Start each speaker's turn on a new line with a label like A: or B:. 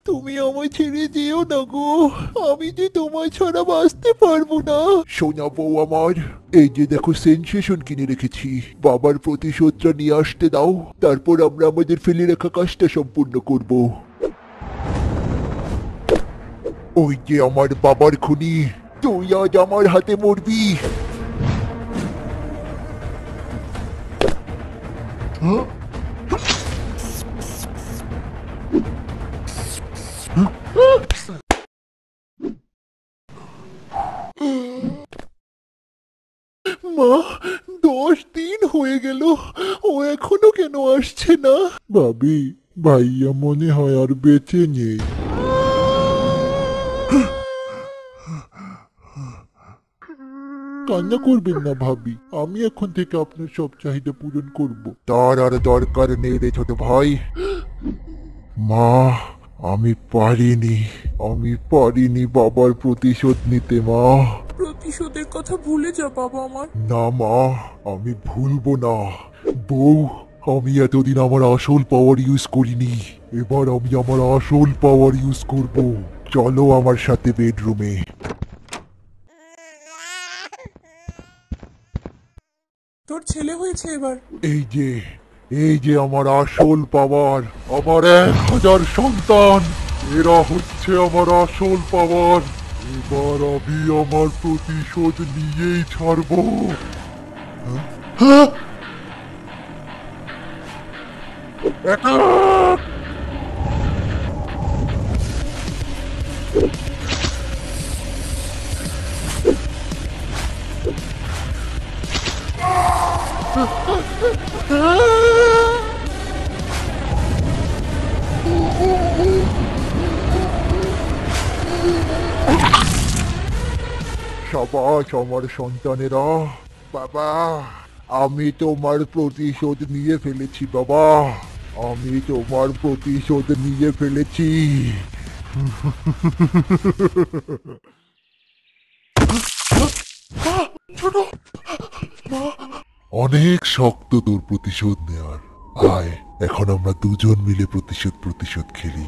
A: তুমি আমায় ছেড়ে যেও না গো, আমি যে তোমায় ছাড়া বাঁচতে পারবো না। সোনা বউ আমার, এই যে দেখো সেন্সেশন কিনে রেখেছি, বাবার প্রতিশোধটা নিয়ে আসতে দাও, তারপর আমরা আমাদের ফেলে রাখা কাজটা সম্পূর্ণ করব। ওই যে আমার বাবার খুনি, তুই আজ আমার হাতে মরবি। হ্যাঁ? মা, 10 দিন হয়ে গেল, ও এখনো কেন আসছে না? ভাবি, ভাইয়া মনে হয় আর বেঁচে নেই। কান্না করবেন না ভাবি, আমি এখন থেকে আপনার সব চাহিদা পূরণ করব। তার আর দরকার নেই রে ছোট ভাই। মা, আমি পারিনি বাবার প্রতিশোধ নিতে মা।
B: প্রতিশোধের কথা ভুলে যা বাবা আমার।
A: না মা, আমি ভুলবো না। বউ, আমি এতদিন আমার আসল পাওয়ার ইউজ করিনি, এবার আমি আমার আসল পাওয়ার ইউজ করব। চলো আমার সাথে বেডরুমে।
B: তোর ছেলে হয়েছে এবার।
A: এই যে আমার আসল পাওয়ার, আমার 1000 সন্তান, এরা হচ্ছে আমার আসল পাওয়ার। এবার আমি আমার প্রতিশোধ নিয়েই ছাড়বো। হ্যাঁ? Attack! সাবাস আমার সন্তানেরা। বাবা, আমি তোমার প্রতিশোধ নিয়ে ফেলেছি বাবা, আমি তোমার প্রতিশোধ নিয়ে ফেলেছি। অনেক শক্ত তোর প্রতিশোধ নেওয়ার। আয়, এখন আমরা দুজন মিলে প্রতিশোধ খেলি।